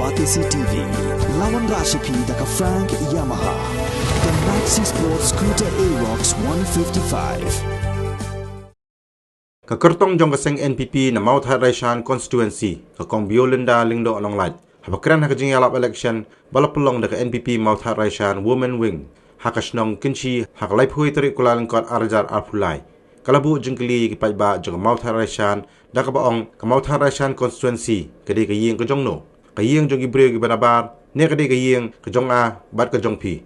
Batisi TV, lawan Rashipi daka Frank Yamaha, dan Maxi Sports Scooter Aerox 155. Kakertong jong kaseng NPP na Mount Harishan constituency kakong Biolinda Lingdo Anong Light habakran hakajing yalap election balapulong daka NPP Mount Harishan Women Wing hakasnong kinchi hakalay puhi tari kulalangkot arjar arpulay kalabu jengkeli kipaiba jong Mount Harishan daka baong ka Mount Harishan constituency kadi kayeng kajong no kayeng jong ibriyo gibanabar ne kadi kayeng kajong a bat kajong pi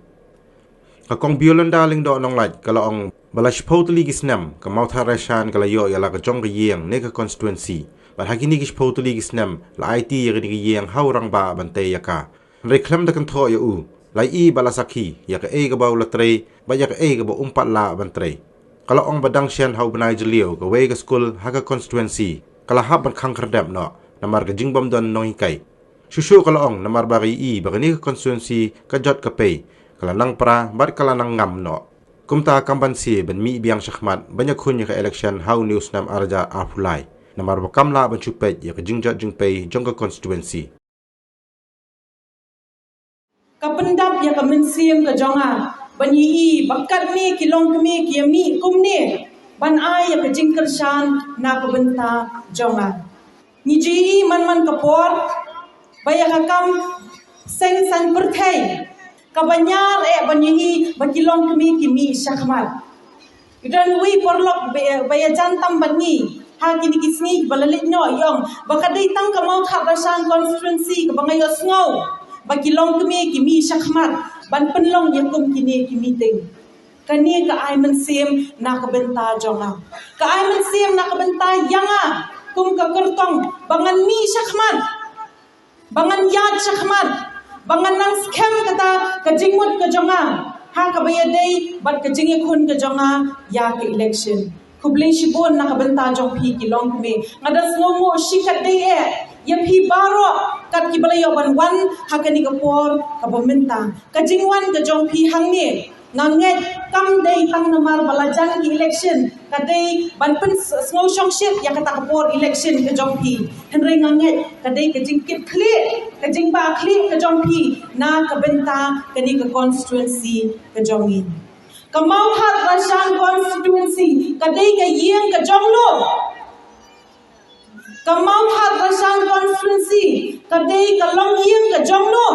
kakong Biolinda Lingdo Anong Light kalaong Balash potli gisnam ka Mount Harishan kalayo yala ka jong kayeng ne ka constituency but hakini gis potli gisnam la IT yagini kayeng haurang ba bantay yaka reklam da kan tho ya u lai I balasaki yaka e ka ba ulatre ba yaka e ka ba umpat la bantre kala ong badang sian hau banai jelio ka we ka school haka constituency kala hab ban khang khardam no namar ka jingbam don no hikai shushu kala ong namar ba I bagani ka constituency ka jot ka pay kala nang pra bar kala nang ngam no kumta kambansi ben mi biang shakmat banyak kun ka election how news nam arja afulai namar bakamla ban chupet ya jingjat jingpei jongka constituency kapendap ya kamensiam ka jonga banyi bakat ni kilong kemi kiami kumni ban ai ya jingkershan na kabenta jonga ni ji man kapor baya kam seng sang perthai kabanyar banyi bakilong kemi kimi syakmat dan wi porlok baya jantam banyi ha kini kisni balalit no yong bakadai tang ka Mount Harishan constituency ka bangay osngau bakilong kemi kimi syakmat ban penlong yakum kini kimi ting kani ka ai mensim na ka benta jonga ka ai mensim na ka benta yanga kum ka kertong bangan mi syakmat bangan yad syakmat bangan nang scam kata kajingmut ke jonga ha kabaya day bat kajingi kun ke jonga ya ke election kubling shibon na kabenta jong pi kilong me ngadas ngomo shikat day ya pi baro kat ki balayo ban wan hakani kapor kabamenta kajingwan ke jong pi hangni nanget kam day tang namar balajan ki election kadai ban pen small shong shit ya kata kapor election ke jong pi henry nanget kadai kajingkit clear kajing ba klik ke jong pi na kabenta kani ke constituency ke jongi ka Mount Harishan constituency kadai ke yeng ke jonglo ka Mount Harishan constituency kadai ke long yeng ke jonglo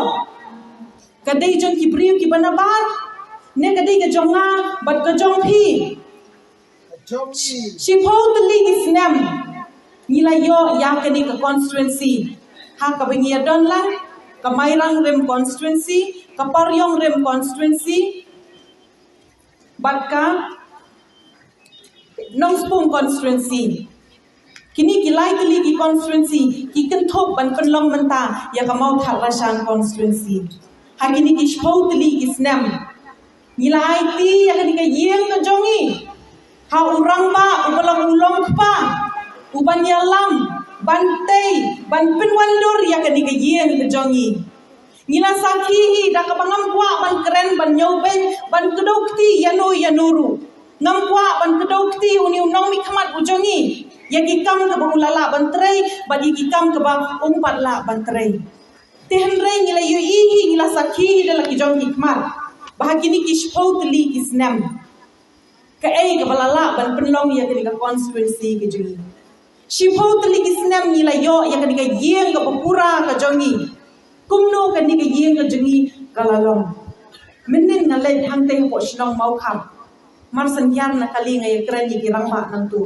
kadai jong ki priu ki banabar ne kadai ke jonga bat ke jong pi shipotli isnam nilayo ya kani ke constituency ha ka bengia donlang ka mairang rem constituency ka paryong rem constituency batka nongspung constituency kini kilai kili ki constituency ki kenthop ban penlong menta ya ka Mount Harishan constituency ha kini ki shpotli isnam nilai ti ya kani ka yeng ka jongi ha urang ba ubalang ulong pa uban yalam bantai ban penwandur ya kani ke yeng ke jongi nila sakihi da ka bangam kwa ban keren ban nyoben ban kedokti yanuru ngam kwa ban kedokti uni unong mi khamat ujongi ya kikam ke ulala ban trei bagi kikam ke ba umpat la ban trei tehnrei nila yuihi nila sakihi da laki jongi khamat bahagini kishpotli kisnam ka ke balala ban penlong ya kani ka constituency ke jongi shipotli kisnam nila yo ya kani ka yeng ka papura ka jongi kumno kani ka yeng ka jongi kalalong menin ngalai hangte ko shnong mau kham mar sangyar na kali ngai krani kirang ba nang tu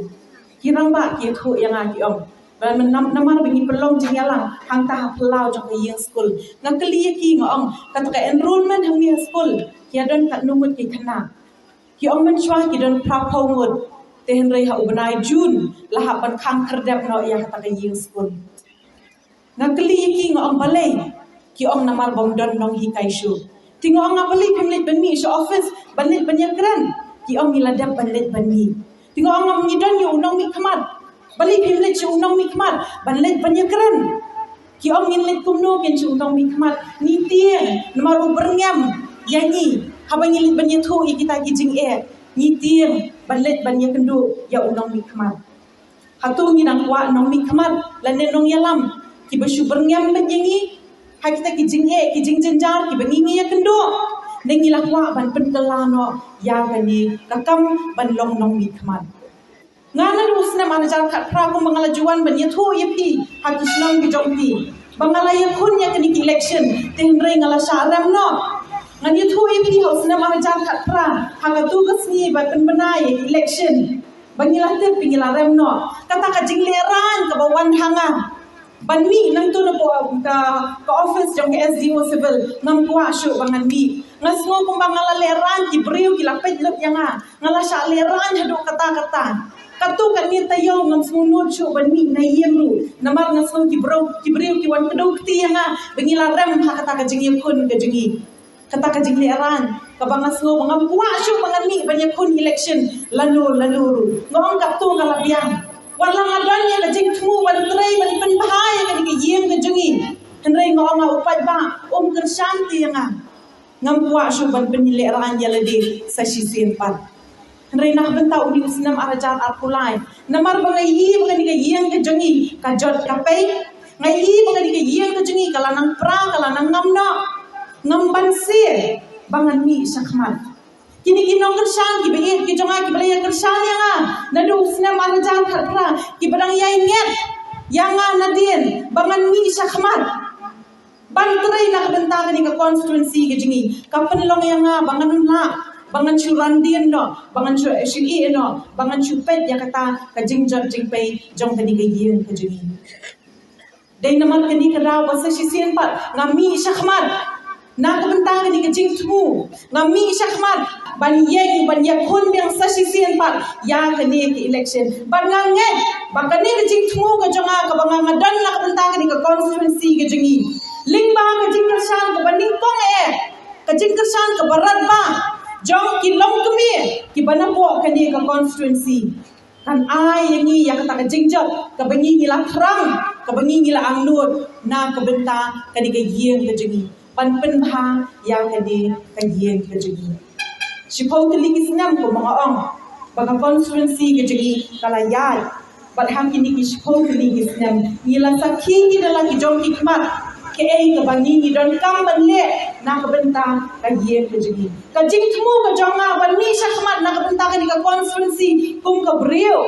kirang ba ki thu yang a ki om ban namar bingi pelong jingyalang hangta plau jong yeng school ngakali ki ngom kata ka enrollment hangi school ki adon kat numut ki khana ki om men shwa ki don prapomut tehen rei ha ubenai Jun lah ban khang kherdap no ya kata ka yeng school ngakali ki ngom balai ki om namar bong don nong hi kai shu tingo ang ngapali pimlit bani sha office banit banyakran ki om miladap banit bani tingo ang ngam ngidon yu unong mi khamat bali pimlit chu unong mi khamat banit banyakran ki om ngin kumno ken chu unong mi khamat ni tieng namar uberngam yanyi habang ngilit banyathu ikita ki jing ni tieng banlet banyak kendu ya unong mi khamat hatu ngi nang kwa nong mi khamat lane nong yalam ki basu berngam benyengi Hai kita ki jing jenjar ki bengi ya kendo. Nengi lakwa ban penkelano ya gani kakam ban long nong mi kman. Ngana du usna mana jar khat pra ko bangala juan ban yatho yepi hakisnong bi jongpi. Bangala yakun ya kani election tenre ngala sharam no. Ngan yatho yepi usna mana jar khat pra hakatu kasni ban benai election. Bangila te pingila rem no. Kata ka jingleran ka bawan hanga. Ban mi nang tu na po ka office jong ke SDO civil ngam kwa shu bangan mi. Ngasmo kung bangala leran ki briu ki lapet lep yanga. Ngala sha leran hadu kata-kata. Katu kan ni tayo ngam sunod shu ban mi na yemru. Namar ngasmo ki briu ki wan kedok ti yanga. Bangila rem ha kata ka jingye kun ka jingi. Kata ka jingleran ka bangasmo ngam kwa shu bangan mi banyak kun election lalu ngong katu kalabiang. Walang adanya ka jing tmu wan tray ban pen bahaya ka di yeng ka jungi henry ngong upat ba kershanti nga ngam kwa shu ban penile ran yaladi sa shisin pan henry nak bentau di usnam arajat arpulai namar bangai bangai ka yeng ka jungi ka jot ka pay ngai bangai ka yeng ka jungi kala nang pra kala nang ngam ban sir bangan mi sakmat kini kinong kershan ki bengit ki jonga ki belaya kershan yanga nadu usna manajan khatra ki badang yai nget yanga nadin bangan mi sakmat ban trai nak bentang ni ka constituency ke jingi kapan long yanga bangan la bangan churandian no bangan chu SHE no bangan chu pet ya kata ka jingjor jingpai jong tadi ka yin ka jingi dai naman kani ka raw basa shisien pat ngami sakmat nak bentang ni ka jing tu ngami sakmat ban yeng ban yakun yang sasisian pat ya kani ke election ban nganget ban kani ke jing thu ka jonga ka banga ngadan la ka tentang ka constituency ke jingi ling ba ka jing kersan ka banding kong ka jing kersan ka barat ba jong ki long kemi ki banapo kani ka constituency kan ai yangi ya kata ka jing jot ka bangi ngila krang ka bangi ngila angnut na ka benta kani ka yeng ka jingi ban pen bha ya kani ka yeng ka jingi Shipau kali kisnam ko mga ong baga constituency ke jigi kalayay balham kini ki shipau kali kisnam nila sakhi ki dala ki jong ki kmat ke ay ka bangi ni don kam banle na ka benta ka yen ke jigi ka jing tmu ka jonga ban ni sha kmat na ka benta ka ni ka constituency kum ka brio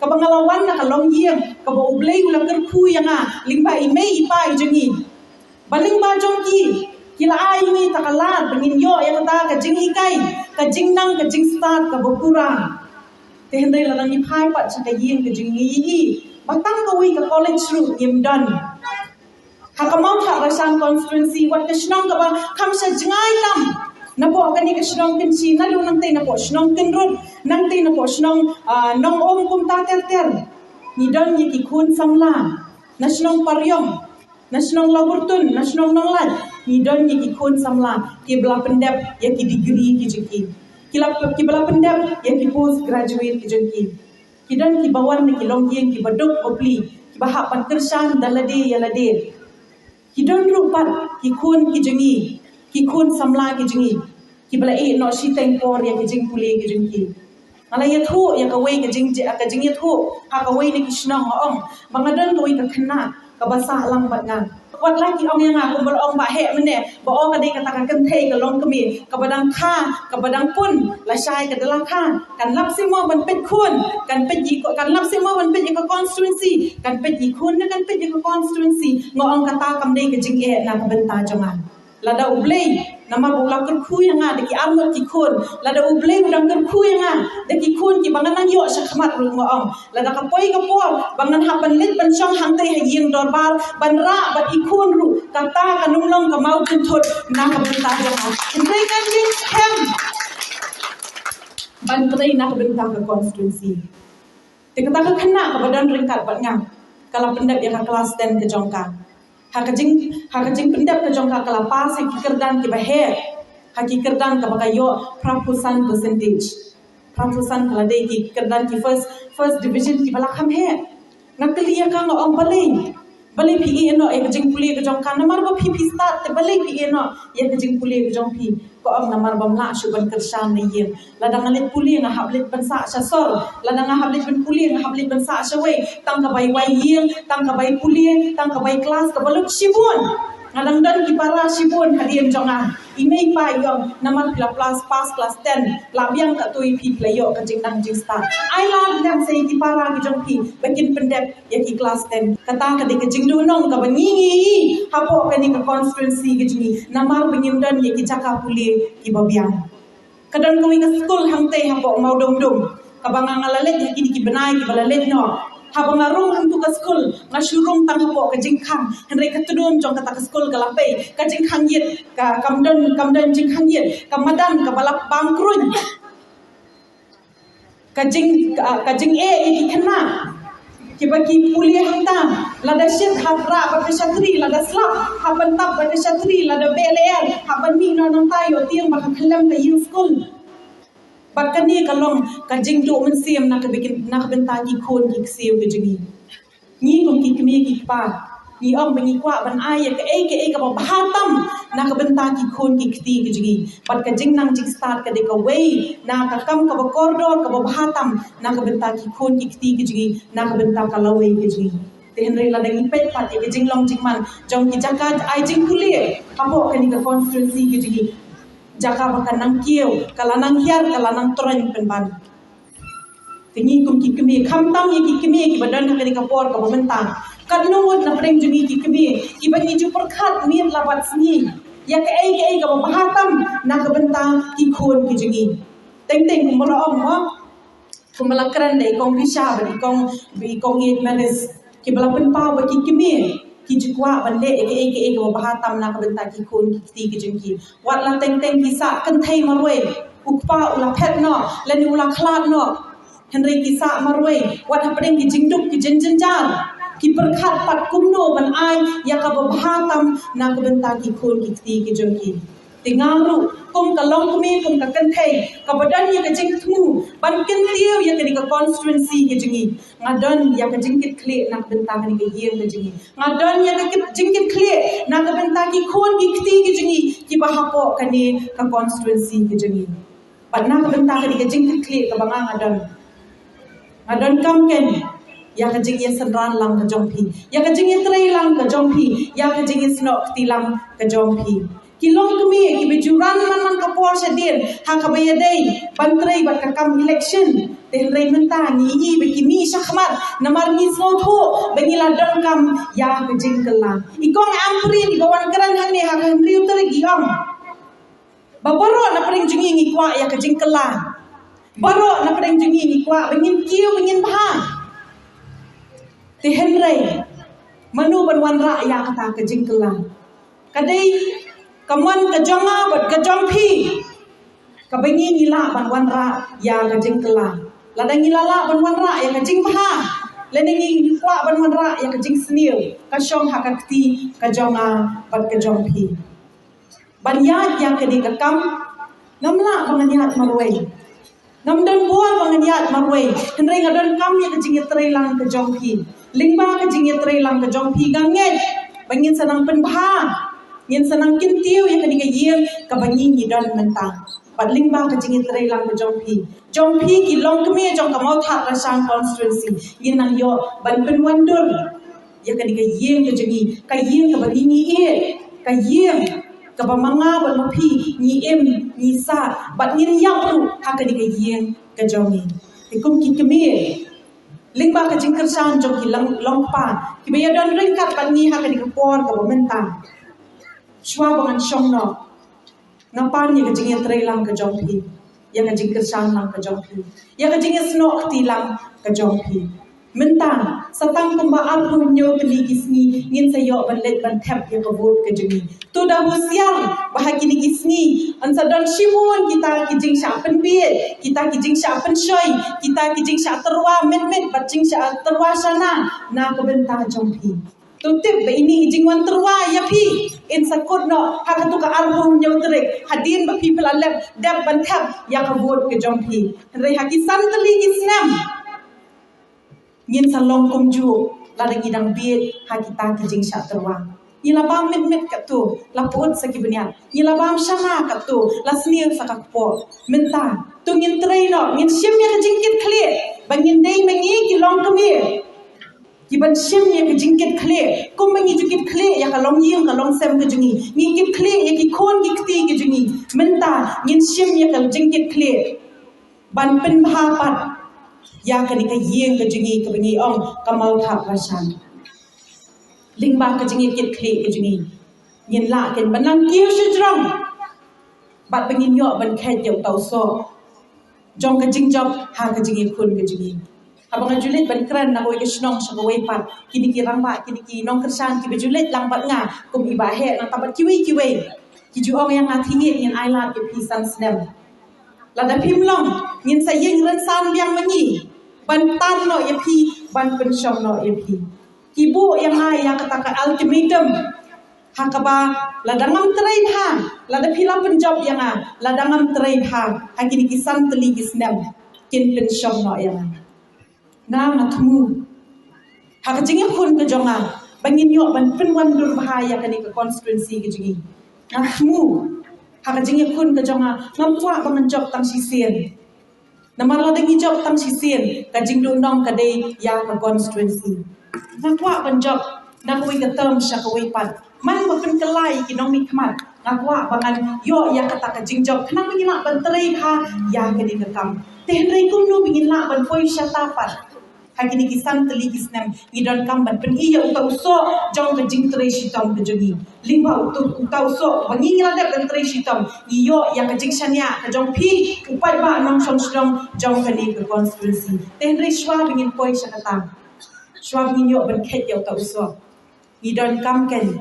ka bangalawan na ka long yen ka bo blay ula kerpu yanga lingba imei ipa jigi baling ba jong ki kila ai ni takalat bengin yo yang kata ka jing hikai ka jing nang ka jing start ka bokura te hendai la ni phai pat cha ka yin ka jing yi batang ka wi ka college route yim don ha ka mau tha rasan constituency wat ka shnong ka ba kham sa jingai kam na po ka ni ka shnong kin si na lu nang te na po shnong kin rut nang te na po shnong nong om kum ta ter ni don yi ki khun samla na shnong paryong na shnong laburtun na shnong nonglat ni don ye ki khon samla ki bla pendep ya ki degree ki jiki ki bla pendep ya ki post graduate ki jiki ki don ki bawan ni ki long yeng ki badok opli ki bahap pan kershan dalade ya lade ki don rupat ki khon ki jingi ki khon samla ki jingi ki bla e no shi teng por ya ki jing puli ki jiki ala ya thu ya ka wei ka jing ka jing ya thu ha ka wei ni ki shnong ong bangadon ka wei ka khna ka basa lang bat nga wat lagi ong yang aku berong ba he mene ba ong ka dei katakan kan thei ka long kami ka badang kha ka badang pun la shai ka dala kha kan lap si mo ban pet khun kan pet yi kan lap si mo ban pet ka constituency kan pet yi khun kan pet ka constituency ngo ong kata kam dei ka jing e na ka benta jangan lada ublei nama bula kerku yang ada ki armut ki khun lada ublei udang kerku yang ada ki khun ki bangan nang yo sakmat ru ngo ong lada ka poi ka po bangan hapan lit ban song hang tei ha yeng dor bar ban ra ba ki khun ru kata ka nung long ka mau tin thot na ka benta jangan indai kan jing hem ban tei na ka benta ka constituency te kata ka khna ka badan ringkat bat ngam kala pendap ya ka kelas 10 ke jongka hakajing pendap ke jongka kala pas ki kerdan ki baher haki kerdan ka bakayo prapusan percentage prapusan kala dei ki kerdan ki first division ki bala kham he nakliya ka ngo ong balai PE no ek jing puli ke jong kan namar ba PP start te balai PE no ek jing puli ke jong pi ko am namar bam la shu ban kersan ne yen ladang alit puli nga hablit ban sa sor ladang hablit ban puli nga hablit ban sa we tang ka bai yen tang ka bai puli tang ka bai class ka balut shibun ngadang dan ki para sibun hadian jonga imei pa yom namar plus pas class 10 labiang ka tui pi playo ka jing nang jing start ai la dam sei ki para ki jong pi bakin pendep ya ki class 10 kata ka de ka jing du nong ka bangi hapo ka ni ka constituency ki jingi namar bingin dan ya ki jaka puli ki babiang kadang kami ke school hang te hapo mau dom dom kabang ngalalet ya ki benai ki balalet no habang arung hang tu ke school ngasyurung tang hapo ka jing khang henry ka tudum jong kata ke school ka lape ka jing khang yet ka kamdan jing khang yet ka madan ka balap bangkrun ka jing ki khana ki bagi puli hang ta lada shit habra ba shatri lada slap haban tab ba shatri lada belean haban mi no nang tayo tiang ba khalam ka yin school Bakani kalong kajing do men siam nak bikin nak benta ki khon ki siu ke jingi ni kong ki kemi ki pa ni om bengi kwa ban ai ke ka ba hatam nak benta ki khon ki kti ke jingi pat kajing nang jing start ka de ka wei na ka kam ka ba koridor ka ba hatam nak benta ki khon ki kti ke jingi nak benta ka lawei ke jingi ten rei la deng pet pat ke jing long jing man jong ki jakat ai jing kulie hapo ka ni ka constituency ke jingi jaka bakan nang kieu kala nang hiar kala nang toran penban tingi kum ki kemi kham tam ki kemi ki badan ka ka por ka bentang kad nuwat na preng jumi ki kemi ki bani ju perkhat mir labat sni ya ka ai ka bahatam na ka bentang ki khon ki jingi teng teng kum bala om ho kum bala kran dei kong pisha bi kong it manes ki bala pen pa ba ki kemi ki jukwa bande eke ka bahatam na ka benta ki khon ki ti ki jingki wat la teng teng ki sa kan thai marwe ukpa ula phet no lani ula khlat no henry ki sa marwe wat hapeng ki jingduk ki jenjenjar ki perkhat pat kumno ban ai ya ka bahatam na ka benta ki khon ki ti ki jingki tingaru kum ka long kumi kum ka kan thai ka badan ya ka jing thu ban ken tiu ya ka ni ka constituency ki jingi ngadon ya ka jing kit kle nak benta ka ni ka yen ka jingi ngadon ya ka jing kit kle nak benta ki khon ki kti ki jingi ki bahapo ka ni ka constituency ki jingi pat nak benta ka ni ka jing kit kle ka banga ngadon kam ken ya ka jing ya sanran lang ka jongpi ya ka jing ya trei lang ka jongpi ya ka jing ya snok ti lang ka jongpi kilong kami ki bejuran man ka por sedin ha ka bayadai bantrei bat ka kam election ten rei menta ni be ki mi shakhmat namar ni so tho bengi la dong kam ya ka jingkala ikong ampri ni bawan keran hang ni ha kan riu tere giam baboro na pring jingi ni kwa ya ka jingkala baro na pring jingi ni kwa bengin kiu bengin bha te henrei manu ban ra ya ka ka jingkala kadai kamuan ka jonga bat ka jongpi ka bengi ngila ban wan ra ya ka jingkala ladang ngila la ban wan ra ya ka jingpha lenengi kwa ban wan ra ya ka jing sniu ka shong ha ka kti ka jonga bat ka jongpi ban ya ka di ka kam ngamla ban ya marwei ngam don buat ban ya marwei henrei ngadon kam ya ka jing trei lang ka jongpi lingba ka jing trei lang ka jongpi ganget bangin sanang penbha Yen senang kintiu ya kadika yel ka bangi ni don mentang padling ba ka jingit rei lang ka jongpi ki long kemi jong ka mau that rasang constituency yin nang yo ban pen wandur ya kadika yel ka jingi ka yel ka bangi ni ka yel ka bamanga ban mapi ni ni sa bat ni yang ru ha kadika yel ka jongi ikum ki kemi lingba ka jingkar san jong ki long pa ki be don ring kat ban ni ha kadika por ka mentang Shwa bangan shong no ngapan ya kajing ya trei lang ka jongpi ya kajing kersan lang ka jongpi ya kajing ya snok ti lang ka jongpi mentang satang kumba arhu nyo teli gisni ngin sayo ban let ban tap ya ka vote ka jingi tu dah husiang bahagi ni gisni an sadon shimun kita kijing sha pen biet kita kijing sha pen shoy kita kijing sha terwa men bacing sha terwa sana na ka benta jongpi tutip ba ini jingwan terwa ya pi in sakut no hakatu ka arhum nyautre hadin ba people alep dab ban thap ya ka vote ke jongpi re haki santali islam ngin salong kumju la de gidang biet hakita ki jing sha terwa ila bam met ka tu la pot sa ki bunyan ila bam shama ka tu la snir sa ka po menta tu ngin trei no ngin shim ya jingkit clear bangin dei mengi ki long kami ki ban shem ya ke jingket khle kum bangi jingket khle ya ka long yeng ka long sem ke jungi ngi kit khle ya ki khon ki kti ke jungi menta ngin shem ya ka jingket khle ban pen bha pat ya ka ni ka yeng ke jungi ke bangi ong ka mau tha rashan ling ba ke jungi kit khle ke jungi ngin la ken banang kiu shi jrong bat bangin yo ban khet yo tau so jong ka jing job ha ka jingi khun ka jingi abang julit ban kran na koi ke snong sa koi pat kini ki rang ba kini ki nong kersan ki bejulit lang bat nga kum iba he nang tabat kiwi ki ju ong yang atingi ngin ai lat ke pisan snem la da phim long ngin sa yeng ran san biang mani ban tan no ye pi ban pen shom no ye pi ki bu yang ai ya kata ka ultimatum hakaba la dangam terai pha la da phila pen job yang a la dangam terai pha hakini ki san teli ki snem kin pen shom no yang na na thmu hak jingi khun ka jonga bangin yo ban pen wan dur bahaya kani ka constituency ki jingi na thmu hak jingi khun ka jonga ngam kwa bangan job tang si sien namar la dangi job tang si sien ka jing du nong ka dei ya ka constituency na kwa ban job na ko ka term sha ko pat man ma pen kelai ki nong ni khmat ngakwa bangan yo ya kata ka jing job khnang ni la ban trei kha ya ka ni ka kam ten rei kum nu bingin la ban foi shata pat hakini ki san teli ki snem ni don kam ban pen iya uta uso jong ka jing trei shitam ka jogi lingba uta uso bangi ni la de ban trei shitam ni yo ya ka jing shania ka jong phi upai ba nong som strong jong ka ni ka constituency ten rei shwa bingin foi shata shwa bingin yo ban khet ya uta uso ni don kam ken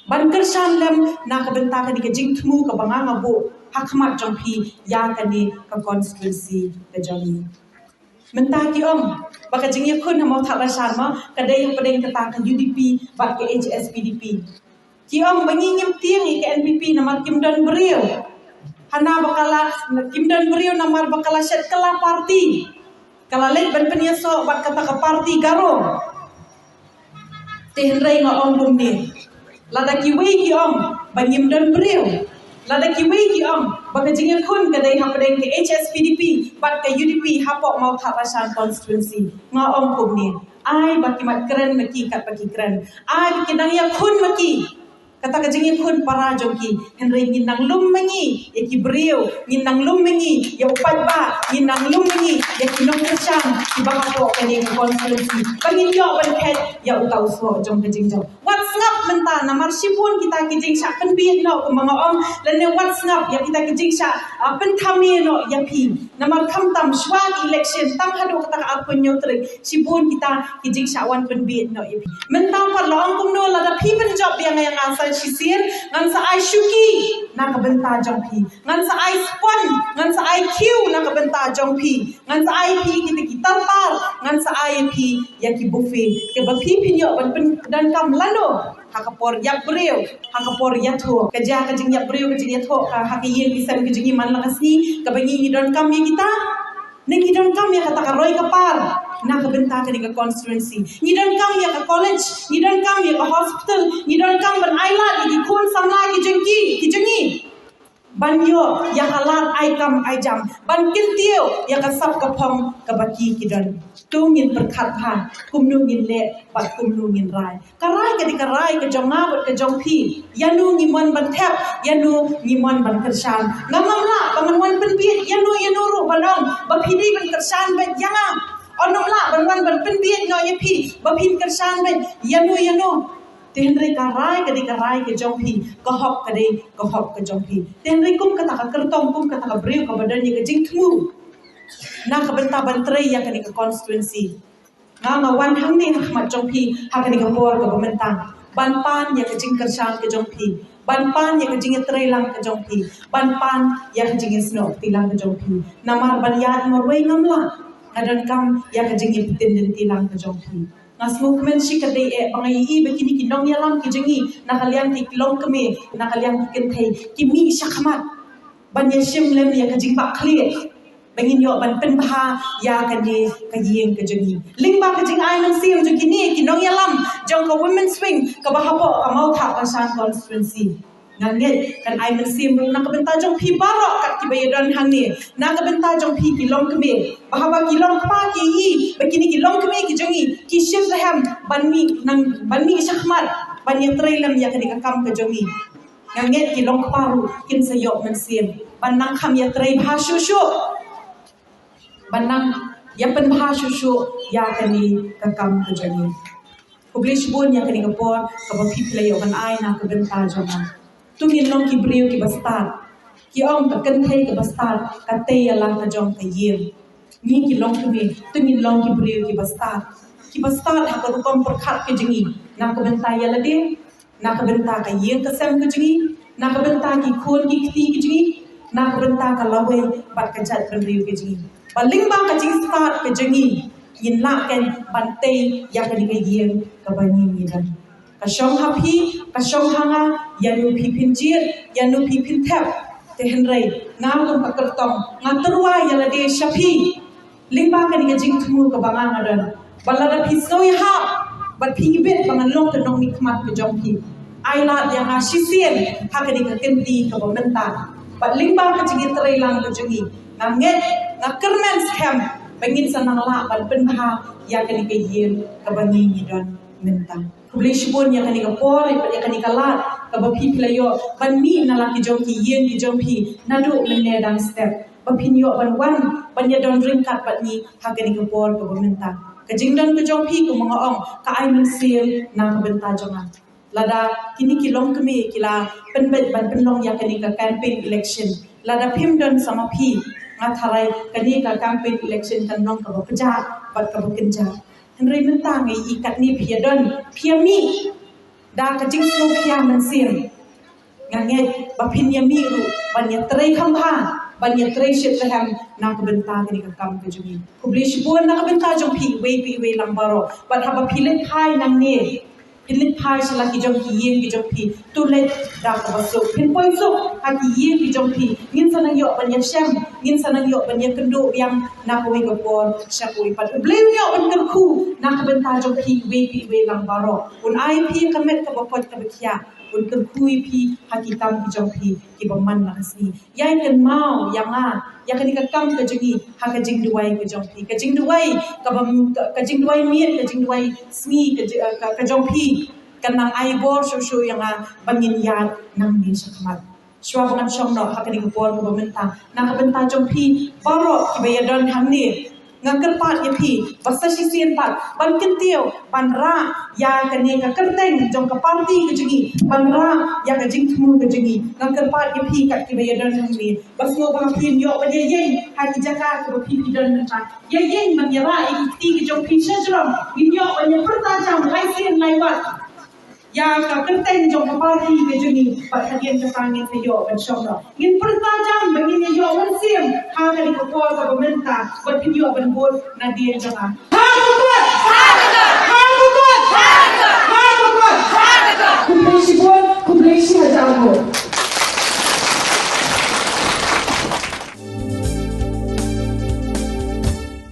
ban kersan lem na ka benta ka di ka jing thmu ka banga ngabu hakmat jong phi ya ka ni ka constituency ka jong menta ki om baka jing ye khun mo tha la san ma ka dei pa deng ka ta ka UDP bat ke HSPDP ki om bangi ngim tiang ke NPP namar Kim Don Brio hana bakala Kim Don Brio namar bakala set kala parti kala let ban penia so bat kata ka parti garo tehen rei nga om bum ni lada ki wei ki om bangim Don Brio lada ki wei ki om baka jinge khun ka dei hapdeng ke HSPDP bat ka UDP hapok mau thapasan constituency nga om kum ni ai baki mat keren maki kat baki keren ai baki nang ya khun maki kata ka jinge khun para jongki henry ngin nang lum mangi ya ki Brio ngin nang lum mangi ya upat ba ngin nang lum mangi ya ki nong kersan ki ba hapok ka ni constituency bangin yo ban khet ya utau so jong ka jing jong what's up menta namar sipun kita ki jing sha pen bi no ko mga om lene what's up ya kita ki jing sha pen thami no ya phi namar kham tam shwa election tam hadu kata ka apun nyo tri sipun kita ki jing sha wan pen bi no ya phi menta pa long kum no la da phi pen job yang asa sisir ngan sa ai shuki na ka benta jong phi ngan sa ai spon ngan sa ai q na ka benta jong phi ngan sa ai phi kita kita tar ngan sa ai phi ya ki buffet ke ba phi phi yo ban pen dan kam lano hakapor yak Brio hakapor yatho ka ja ka jing yak Brio ka jing yatho ka hakiyen bisan ka jing man lakasi ka bangi ni don kam ye kita Niki don kam ya kata karoi kapar na ka benta ka ni ka constituency ni don kam ya ka college ni don kam ya ka hospital ni don kam ban aila ki kun samla ki jengi ban yo ya halat ai kam ai jam ban kin tio ya ka sap ka phong ka baki ki don tu ngin perkhat pha kum nu ngin le pat kum nu ngin rai ka rai ka jonga bat ka jong phi yanu ni mon ban thep yanu ni mon ban kersan ngamam la bangan wan pen bi yanu ru banong ba phi di ban kersan ba yanga onom la ban pen bi no ye phi ba phin kersan ba yanu tenre ka rai ka jong phi ka hop ka dei ka hop ka jong phi tenre kum ka ta ka kertong kum ka ta ka Brio ka badan ye ka jing thmu na ka benta ban trei ya ka ni ka constituency nga wan hang ni mat jong phi ha ka ni ka por ka benta ban pan ya ka jing kersan ka jong phi ban pan ya ka jing trei lang ka jong phi ban pan ya ka jing sno tilang ka jong phi namar ban ya morwei ngamla adan kam ya ka jing pitin din tilang ka jong phi ngas movement si kadai bangai i begini ki nong yalam ki jengi nakalian ki long keme nakalian ki kenthai ki mi shakmat ban ya shim lem ya ka jing ba clear bangin yo ban pen bha ya ka ni ka yeng ka jengi ling ba ka jing ai man sim jo ki nong yalam jong ka women swing ka ba hapo ka mau tha ka san constituency nganget kan ai mensim nak benta jong pi barok kat ki bayadan hang ni nak benta jong pi kilom keme bahaba kilom pa ki i begini kilom keme ki jongi ki shif raham banmi syahmat banyak trailam ya kadika kam ke jongi nganget kilom paru kin sayok mensim banang kham ya trai bha shushu banang ya pen bha shushu ya kani ka kam ke jongi publish bun ya kani ka por ka ba pi playo ban ai na ka benta jonga tungin long ki brio ki bastar ki om ka kan thai ki bastar ka te ya lang ka jong ka yem ni ki long ki tungin long ki brio ki bastar ha ka kom per khat ke jingi na ka benta ya la de na ka benta ka yem ka sem ke jingi na ka benta ki khon ki khti ke jingi na ka benta ka lawe pat ka chat ban brio ke jingi baling ba ka jing start ke jingi yin la ken ban te ya ka ni ka yem ka ban ni dan Kasong hapi, kasong hanga, yanu pipin jir, yanu pipin tap, tehenrai, ngam pakertong, ngaterwa yala de shapi, lingba kan iga jing temu ke bangang adan, balada pisau ya ha, bat pingibet bangan long ke nong nikmat ke jongki, ailat yang asisien, hakan iga kenti ke bamenta, bat lingba ke jing terai lang ke jongi, nganget, ngakermen scam, bangin sanang la bat penha, ya kan iga yen ke bangi dan menta. Publish pun yang kani kapor, yang kani kalat, kabapi pelayo, ban mi nalaki jongki, yen ki jongpi, nadu menedang step, bapin yo ban wan, ban ya don ringkat bat ni, hakani kapor kabamenta. Kajingdan ke jongpi ke mga ong, ka ay mensil na kabenta jongan. Lada kini kilong kami kila penbet ban penlong yang kani ka campaign election. Lada pimdon sama pi, ngatarai kani ka campaign election kanong kabapeja, bat kabakenja. Henry mentang ikat ni pia don pia mi dah kacing snow pia mensim nganget bapin ya mi ru banyak terai khamha banyak terai shit raham nak bentang ni kam ke jumi publish pun nak bentang jom pi we lambaro bat haba pilit phai nang ni pilit phai sala ki jom ki yen ki jom pi tu let dah ka baso pin point so ha ki yen ki jom pi ngin sanang yo banyak syam ngin sanang yo banyak kendu yang nak we gopor syakui pat blame yo ban kerku nak benta jom pi we lambaro un ai pi kamet ka bopot ka bekia un kerkui pi hakitam ki jom pi ki baman na kasni yai kan mau yang ya kan ka kam ka jingi ha ka jing duai ka jom pi ka jing duai ka jing duai miet ka jing duai sni ka jom pi kanang ai bor so yang bangin yat nang ni sakmat Shwa bangan syong no hakani ka por ka benta na ka benta jom pi baro ki bayadon ham ni ngakar pat ya pi basta si sien pat ban kentio ban ra ya kane ka kerteng jong ka party ka jingi ban ra ya ka jing thmu ka jingi ngakar pat ya pi kat ki bayadon ham ni bas mo bang pin yo ba ye yen ha ki jaka ka pi don ta ye yen ban ya ra i ti ki jong pi shajram yin yo ban ya perta jam lai sien lai wat ya ka kerteng jong ka party ka jingi pat hadian ka tangin sa yo ban syong no ngin perta jam bangin yo ban siem ha ka di ka por ka benta bat pin yo ban bol na dia jaka ha